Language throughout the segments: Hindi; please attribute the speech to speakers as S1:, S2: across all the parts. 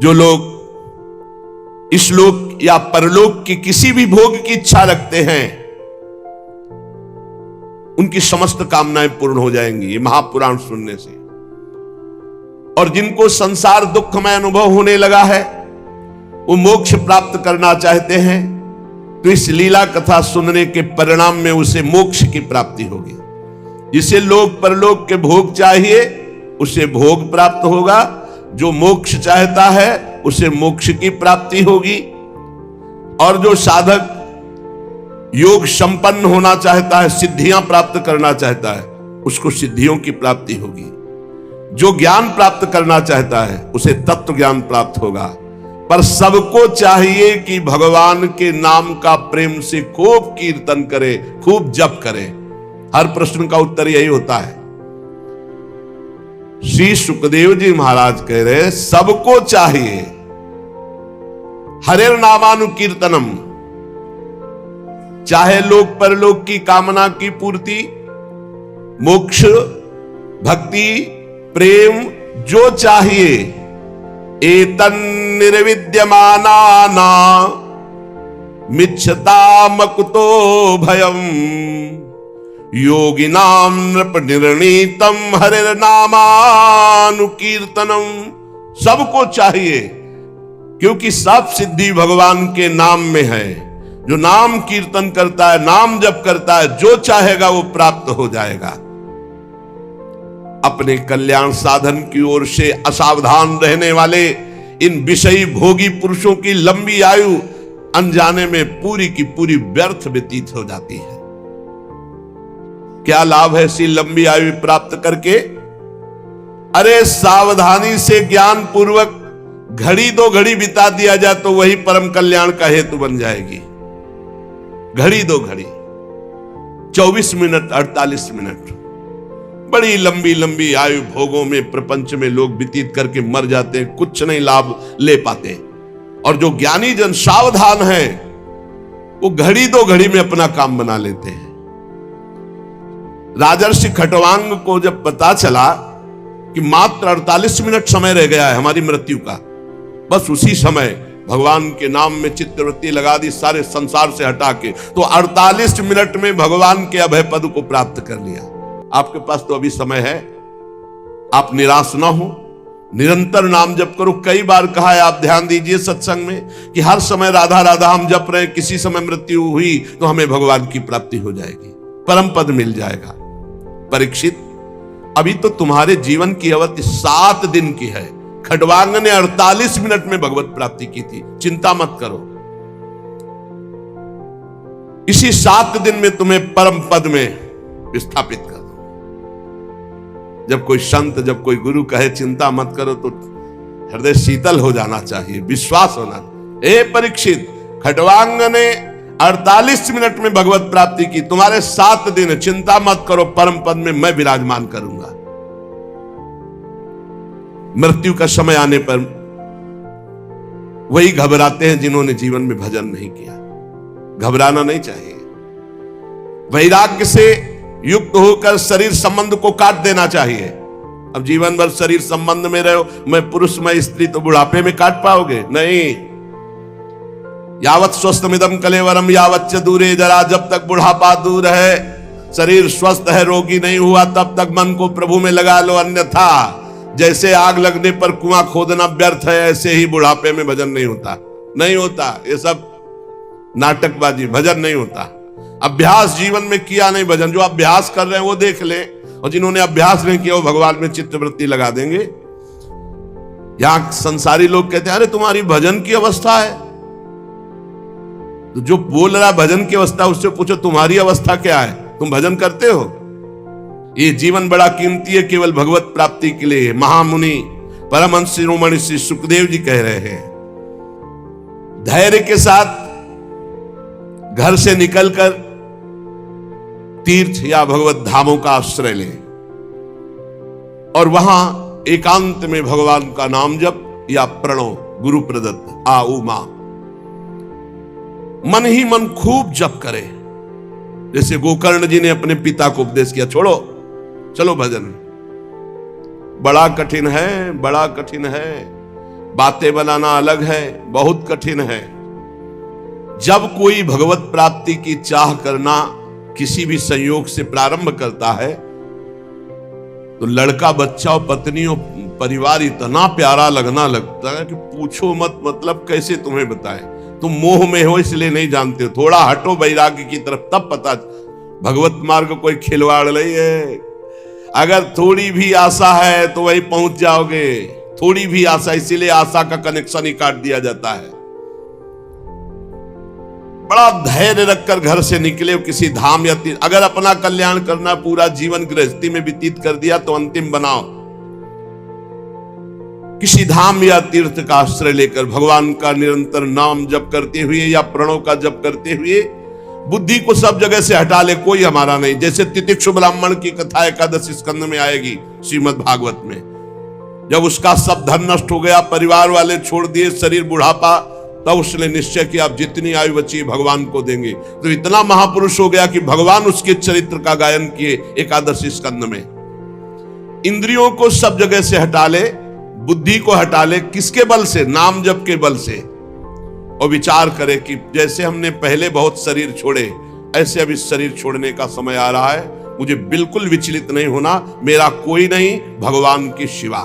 S1: जो लोग इस लोक या परलोक की किसी भी भोग की इच्छा रखते हैं, उनकी समस्त कामनाएं पूर्ण हो जाएंगी ये महापुराण सुनने से। और जिनको संसार दुखमय अनुभव होने लगा है, वो मोक्ष प्राप्त करना चाहते हैं, तो इस लीला कथा सुनने के परिणाम में उसे मोक्ष की प्राप्ति होगी। जिसे लोक परलोक के भोग चाहिए उसे भोग प्राप्त होगा, जो मोक्ष चाहता है उसे मोक्ष की प्राप्ति होगी। और जो साधक योग संपन्न होना चाहता है, सिद्धियां प्राप्त करना चाहता है, उसको सिद्धियों की प्राप्ति होगी। जो ज्ञान प्राप्त करना चाहता है उसे तत्व ज्ञान प्राप्त होगा। पर सबको चाहिए कि भगवान के नाम का प्रेम से खूब कीर्तन करे, खूब जप करे। हर प्रश्न का उत्तर यही होता है। श्री सुखदेव जी महाराज कह रहे सबको चाहिए हरेर नामानुकीर्तनम, चाहे लोक परलोक की कामना की पूर्ति, मोक्ष, भक्ति, प्रेम जो चाहिए, एतन निर्विद्यमाना मिच्छतामकुतो भयम योगिनाम नृप निर्णीतम हरिर नामानुकीर्तनम। सबको चाहिए, क्योंकि सब सिद्धि भगवान के नाम में है। जो नाम कीर्तन करता है, नाम जप करता है, जो चाहेगा वो प्राप्त हो जाएगा। अपने कल्याण साधन की ओर से असावधान रहने वाले इन विषयी भोगी पुरुषों की लंबी आयु अनजाने में पूरी की पूरी व्यर्थ व्यतीत हो जाती है। क्या लाभ है ऐसी लंबी आयु प्राप्त करके? अरे सावधानी से ज्ञान पूर्वक घड़ी दो घड़ी बिता दिया जाए तो वही परम कल्याण का हेतु बन जाएगी। घड़ी दो घड़ी, 24 मिनट, 48 मिनट, बड़ी लंबी लंबी आयु भोगों में प्रपंच में लोग व्यतीत करके मर जाते हैं, कुछ नहीं लाभ ले पाते। और जो ज्ञानी जन सावधान है वो घड़ी दो घड़ी में अपना काम बना लेते हैं। राजर्षि खटवांग को जब पता चला कि मात्र 48 मिनट समय रह गया है हमारी मृत्यु का, बस उसी समय भगवान के नाम में चित्तवृत्ति लगा दी, सारे संसार से हटा के, तो 48 मिनट में भगवान के अभय पद को प्राप्त कर लिया। आपके पास तो अभी समय है, आप निराश ना हो, निरंतर नाम जप करो। कई बार कहा है, आप ध्यान दीजिए सत्संग में कि हर समय राधा राधा हम जप रहे हैं, किसी समय मृत्यु हुई तो हमें भगवान की प्राप्ति हो जाएगी, परम पद मिल जाएगा। परीक्षित, अभी तो तुम्हारे जीवन की अवधि 7 दिन की है। खटवांग ने 48 मिनट में भगवत प्राप्ति की थी। चिंता मत करो, इसी 7 दिन में तुम्हें परम पद में स्थापित कर दो। जब कोई संत, जब कोई गुरु कहे चिंता मत करो, तो हृदय शीतल हो जाना चाहिए, विश्वास होना। ए परीक्षित, खटवांग ने 48 मिनट में भगवत प्राप्ति की, तुम्हारे 7 दिन, चिंता मत करो, परम पद में मैं विराजमान करूंगा। मृत्यु का समय आने पर वही घबराते हैं जिन्होंने जीवन में भजन नहीं किया। घबराना नहीं चाहिए, वैराग्य से युक्त होकर शरीर संबंध को काट देना चाहिए। अब जीवन भर शरीर संबंध में रहो, मैं पुरुष मैं स्त्री, तो बुढ़ापे में काट पाओगे? नहीं। यावत स्वस्थमिदम कलेवरम यावच्च दूरे जरा, जब तक बुढ़ापा दूर है, शरीर स्वस्थ है, रोगी नहीं हुआ, तब तक मन को प्रभु में लगा लो। अन्यथा जैसे आग लगने पर कुआं खोदना व्यर्थ है, ऐसे ही बुढ़ापे में भजन नहीं होता। नहीं होता, ये सब नाटकबाजी, भजन नहीं होता। अभ्यास जीवन में किया नहीं भजन। जो अभ्यास कर रहे हैं वो देख ले, और जिन्होंने अभ्यास नहीं किया वो भगवान में चित्तवृत्ति लगा देंगे। यहां संसारी लोग कहते हैं अरे तुम्हारी भजन की अवस्था है, तो जो बोल रहा भजन की अवस्था उससे पूछो तुम्हारी अवस्था क्या है, तुम भजन करते हो? ये जीवन बड़ा कीमती है केवल भगवत प्राप्ति के लिए। महामुनि परमहंस शिरोमणि श्री सुखदेव जी कह रहे हैं, धैर्य के साथ घर से निकलकर तीर्थ या भगवत धामों का आश्रय लें और वहां एकांत में भगवान का नाम जप या प्रणव गुरु प्रदत्त आ उमा मन ही मन खूब जप करे। जैसे गोकर्ण जी ने अपने पिता को उपदेश किया, छोड़ो चलो भजन, बड़ा कठिन है, बड़ा कठिन है। बातें बनाना अलग है, बहुत कठिन है। जब कोई भगवत प्राप्ति की चाह करना किसी भी संयोग से प्रारंभ करता है तो लड़का, बच्चा और पत्नी और परिवार इतना प्यारा लगना लगता है कि पूछो मत। मतलब कैसे तुम्हें बताएं, तुम मोह में हो इसलिए नहीं जानते हो। थोड़ा हटो वैराग्य की तरफ, तब पता। भगवत मार्ग कोई खिलवाड़ नहीं है। अगर थोड़ी भी आशा है तो वही पहुंच जाओगे। थोड़ी भी आशा, इसीलिए आशा का कनेक्शन ही काट दिया जाता है। बड़ा धैर्य रखकर घर से निकले किसी धाम या तीर्थ। अगर अपना कल्याण करना, पूरा जीवन गृहस्थी में व्यतीत कर दिया तो अंतिम बनाओ किसी धाम या तीर्थ का आश्रय लेकर भगवान का निरंतर नाम जप करते हुए या प्रणव का जप करते हुए बुद्धि को सब जगह से हटा ले। कोई हमारा नहीं। जैसे तितिक्षु ब्राह्मण की कथा 11 स्कंद में आएगी श्रीमद् भागवत में। जब उसका सब धन नष्ट हो गया, परिवार वाले छोड़ दिए, शरीर बुढ़ापा, तब उसने निश्चय किया अब जितनी आयु बची भगवान को देंगे। तो इतना महापुरुष हो गया कि भगवान उसके चरित्र का गायन किए 11 स्कंद में। इंद्रियों को सब जगह से हटा ले, बुद्धि को हटा ले। किसके बल से? नाम जप के बल से। और विचार करे कि जैसे हमने पहले बहुत शरीर छोड़े, ऐसे अब इस शरीर छोड़ने का समय आ रहा है। मुझे बिल्कुल विचलित नहीं होना, मेरा कोई नहीं, भगवान की शिवा।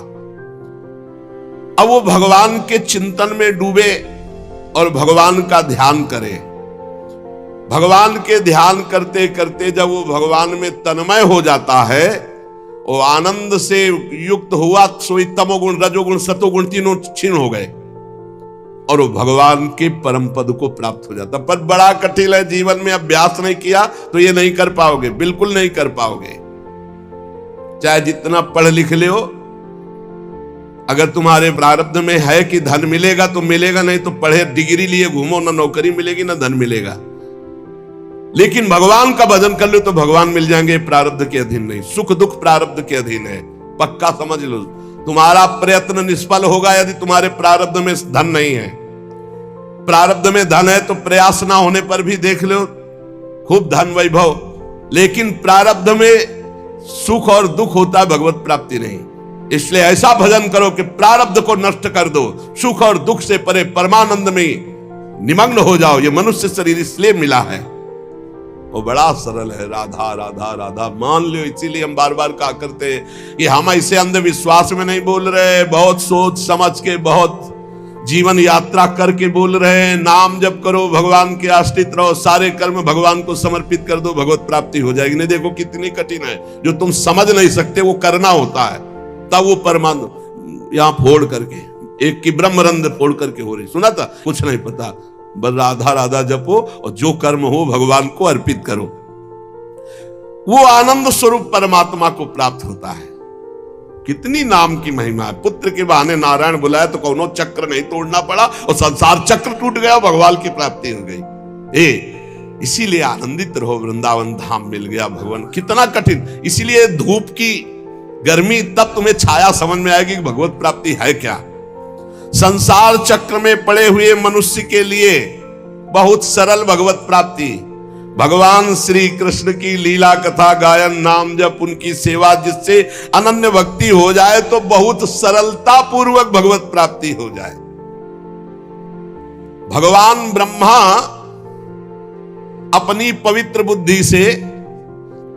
S1: अब वो भगवान के चिंतन में डूबे और भगवान का ध्यान करे। भगवान के ध्यान करते करते जब वो भगवान में तन्मय हो जाता है, वो आनंद से युक्त हुआ, सोई तमोगुण, रजोगुण, सतोगुण तीनों क्षीण हो गए और वो भगवान के परम पद को प्राप्त हो जाता। पर बड़ा कठिन है। जीवन में अभ्यास नहीं किया तो ये नहीं कर पाओगे, बिल्कुल नहीं कर पाओगे। चाहे जितना पढ़ लिख ले हो, अगर तुम्हारे प्रारब्ध में है कि धन मिलेगा तो मिलेगा, नहीं तो पढ़े डिग्री लिए घूमो, ना नौकरी मिलेगी ना धन मिलेगा। लेकिन भगवान का भजन कर लो तो भगवान मिल जाएंगे। प्रारब्ध के अधीन नहीं, सुख दुख प्रारब्ध के अधीन है, पक्का समझ लो। तुम्हारा प्रयत्न निष्फल होगा यदि तुम्हारे प्रारब्ध में धन नहीं है। प्रारब्ध में धन है तो प्रयास ना होने पर भी देख लो खूब धन वैभव, लेकिन प्रारब्ध में सुख और दुख होता है, भगवत प्राप्ति नहीं। इसलिए ऐसा भजन करो कि प्रारब्ध को नष्ट कर दो, सुख और दुख से परे परमानंद में निमग्न हो जाओ। ये मनुष्य शरीर इसलिए मिला है, वो बड़ा सरल है। राधा राधा राधा मान लो। इसीलिए हम बार बार कहा करते हैं कि हम ऐसे अंधविश्वास में नहीं बोल रहे, बहुत सोच समझ के, बहुत जीवन यात्रा करके बोल रहे हैं। नाम जप करो, भगवान के आश्रित रहो, सारे कर्म भगवान को समर्पित कर दो, भगवत प्राप्ति हो जाएगी। नहीं देखो कितनी कठिन है, जो तुम समझ नहीं सकते वो करना होता है, तब वो परमानंद यहां फोड़ करके, एक की ब्रह्मरंध्र फोड़ करके हो रही। सुना था? कुछ नहीं पता, बस राधा राधा जपो और जो कर्म हो भगवान को अर्पित करो। वो आनंद स्वरूप परमात्मा को प्राप्त होता है। कितनी नाम की महिमा है। पुत्र के बहाने नारायण बुलाया तो कौनो चक्र नहीं तोड़ना पड़ा और संसार चक्र टूट गया, भगवान की प्राप्ति हो गई। इसीलिए आनंदित रहो, वृंदावन धाम मिल गया भगवान। कितना कठिन। इसीलिए धूप की गर्मी तब तुम्हें छाया समझ में आएगी कि भगवत प्राप्ति है क्या। संसार चक्र में पड़े हुए मनुष्य के लिए बहुत सरल भगवत प्राप्ति। भगवान श्री कृष्ण की लीला कथा गायन, नाम जप, उनकी सेवा, जिससे अनन्य भक्ति हो जाए तो बहुत सरलता पूर्वक भगवत प्राप्ति हो जाए। भगवान ब्रह्मा अपनी पवित्र बुद्धि से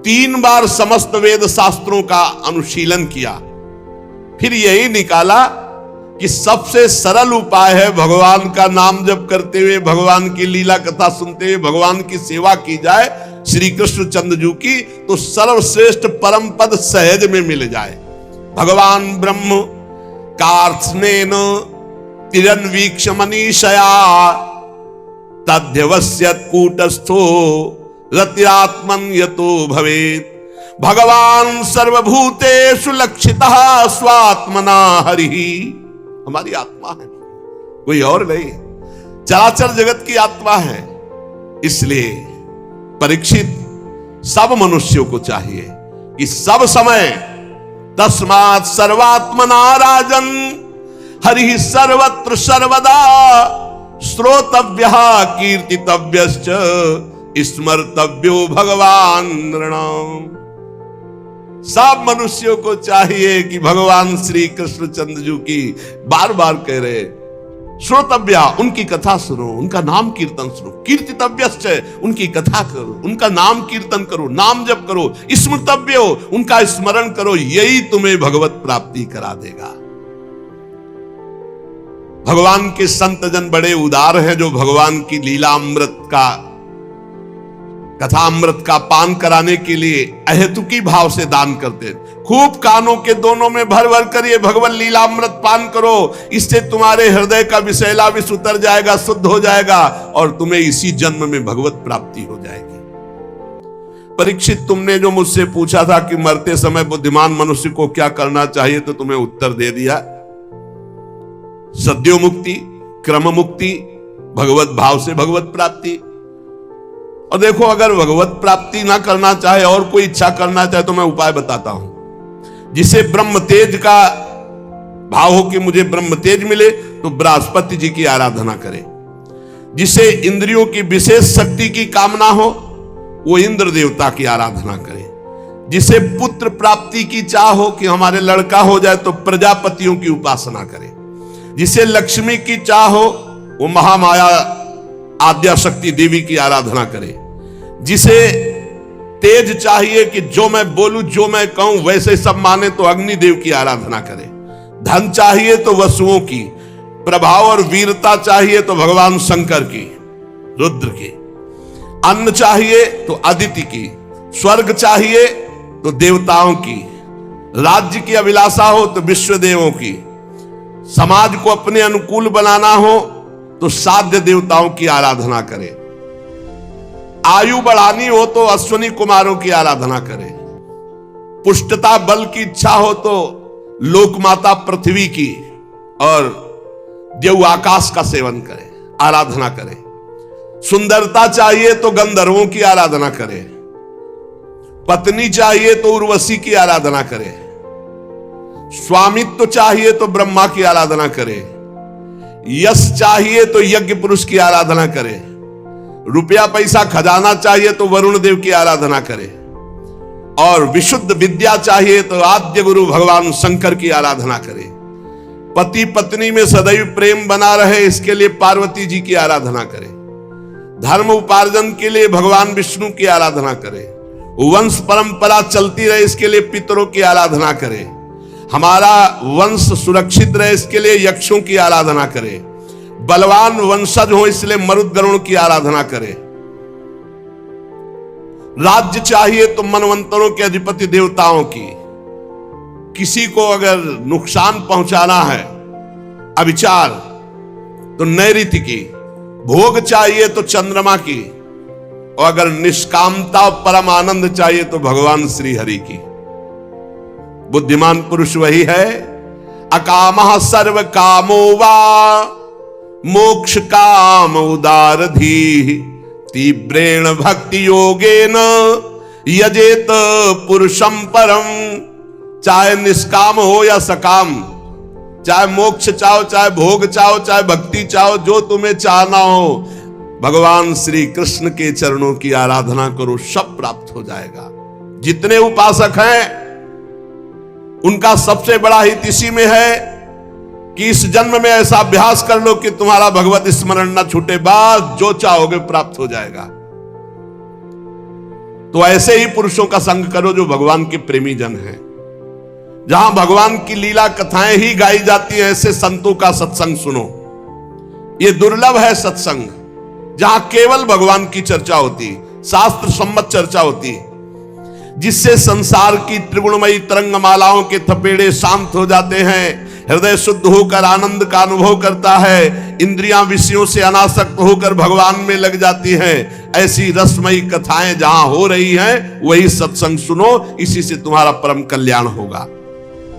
S1: 3 बार समस्त वेद शास्त्रों का अनुशीलन किया, फिर यही निकाला कि सबसे सरल उपाय है भगवान का नाम जप करते हुए, भगवान की लीला कथा सुनते हुए भगवान की सेवा की जाए श्री कृष्ण चंद्रजू की, तो सर्वश्रेष्ठ परम पद सहज में मिल जाए। भगवान ब्रह्म कार्त्स्नेन तिरन्वीक्ष मनीषया तद्यवस्यत् कूटस्थो रतिरात्मन यतो भवेत्। भगवान सर्वभूतेषु लक्षितः स्वात्मना हरिः। हमारी आत्मा है, कोई और नहीं, चराचर जगत की आत्मा है। इसलिए परीक्षित सब मनुष्यों को चाहिए कि सब समय तस्मात् सर्वात्मना राजन हरिः सर्वत्र सर्वदा श्रोतव्यः कीर्तितव्यश्च स्मर्तव्यो भगवान नृणाम। सब मनुष्यों को चाहिए कि भगवान श्री कृष्णचंद्र जी की बार बार कह रहे श्रोतव्या, उनकी कथा सुनो, उनका नाम कीर्तन सुनो, कीर्तितव्यश्च, उनकी कथा करो, उनका नाम कीर्तन करो, नाम जप करो, स्मृतव्यो, उनका स्मरण करो, यही तुम्हें भगवत प्राप्ति करा देगा। भगवान के संत जन बड़े उदार हैं जो भगवान की लीला अमृत का, कथा अमृत का पान कराने के लिए अहेतुकी भाव से दान करते हैं। खूब कानों के दोनों में भर भर कर ये भगवान लीला अमृत पान करो, इससे तुम्हारे हृदय का विषैला विष उतर जाएगा, शुद्ध हो जाएगा और तुम्हें इसी जन्म में भगवत प्राप्ति हो जाएगी। परीक्षित, तुमने जो मुझसे पूछा था कि मरते समय बुद्धिमान मनुष्य को क्या करना चाहिए, तो तुम्हें उत्तर दे दिया। सद्यो मुक्ति, क्रम मुक्ति, भगवत भाव से भगवत प्राप्ति। और देखो, अगर भगवत प्राप्ति ना करना चाहे और कोई इच्छा करना चाहे तो मैं उपाय बताता हूं। जिसे ब्रह्म तेज का भाव हो कि मुझे ब्रह्म तेज मिले, तो बृहस्पति जी की आराधना करे। जिसे इंद्रियों की विशेष शक्ति की कामना हो, वो इंद्र देवता की आराधना करे। जिसे पुत्र प्राप्ति की चाह हो कि हमारे लड़का हो जाए, तो प्रजापतियों की उपासना करे। जिसे लक्ष्मी की चाह हो, वो महामाया आद्या शक्ति देवी की आराधना करे। जिसे तेज चाहिए कि जो मैं बोलूं, जो मैं कहूं वैसे सब माने, तो अग्निदेव की आराधना करे। धन चाहिए तो वसुओं की, प्रभाव और वीरता चाहिए तो भगवान शंकर की, रुद्र की। अन्न चाहिए तो अदिति की, स्वर्ग चाहिए तो देवताओं की, राज्य की अभिलाषा हो तो विश्वदेवों की, समाज को अपने अनुकूल बनाना हो तो साध्य देवताओं की आराधना करे। आयु बढ़ानी हो तो अश्वनी कुमारों की आराधना करे। पुष्टता बल की इच्छा हो तो लोकमाता पृथ्वी की और देव आकाश का सेवन करे, आराधना करे। सुंदरता चाहिए तो गंधर्वों की आराधना करे। पत्नी चाहिए तो उर्वशी की आराधना करे। स्वामित्व चाहिए तो ब्रह्मा की आराधना करे। यश चाहिए तो यज्ञ पुरुष की आराधना करे। रुपया पैसा खजाना चाहिए तो वरुण देव की आराधना करे। और विशुद्ध विद्या चाहिए तो आद्य गुरु भगवान शंकर की आराधना करे। पति पत्नी में सदैव प्रेम बना रहे, इसके लिए पार्वती जी की आराधना करे। धर्म उपार्जन के लिए भगवान विष्णु की आराधना करे। वंश परंपरा चलती रहे, इसके लिए पितरों की आराधना करे। हमारा वंश सुरक्षित रहे, इसके लिए यक्षों की आराधना करे। बलवान वंशज हो, इसलिए मरुदगणों की आराधना करे। राज्य चाहिए तो मनवंतरों के अधिपति देवताओं की। किसी को अगर नुकसान पहुंचाना है, अविचार, तो नैऋत्य की। भोग चाहिए तो चंद्रमा की। और अगर निष्कामता और परम आनंद चाहिए तो भगवान श्री हरि की। बुद्धिमान पुरुष वही है, अकामः सर्व कामो वा मोक्ष काम उदारधी तीव्रेण भक्ति योगेन यजेत पुरुषम परम। चाहे निष्काम हो या सकाम, चाहे मोक्ष चाहो, चाहे भोग चाहो, चाहे भक्ति चाहो, जो तुम्हें चाहना हो, भगवान श्री कृष्ण के चरणों की आराधना करो, सब प्राप्त हो जाएगा। जितने उपासक हैं उनका सबसे बड़ा हित इसी में है कि इस जन्म में ऐसा अभ्यास कर लो कि तुम्हारा भगवत स्मरण न छूटे, बस जो चाहोगे प्राप्त हो जाएगा। तो ऐसे ही पुरुषों का संग करो जो भगवान के प्रेमी जन हैं। जहां भगवान की लीला कथाएं ही गाई जाती हैं, ऐसे संतों का सत्संग सुनो। ये दुर्लभ है सत्संग, जहां केवल भगवान की चर्चा होती, शास्त्र सम्मत चर्चा होती, जिससे संसार की त्रिगुणमयी तरंगमालाओं के थपेड़े शांत हो जाते हैं। हृदय शुद्ध होकर आनंद का अनुभव करता है। इंद्रियां विषयों से अनासक्त होकर भगवान में लग जाती हैं। ऐसी रसमयी कथाएं जहां हो रही हैं, वही सत्संग सुनो, इसी से तुम्हारा परम कल्याण होगा।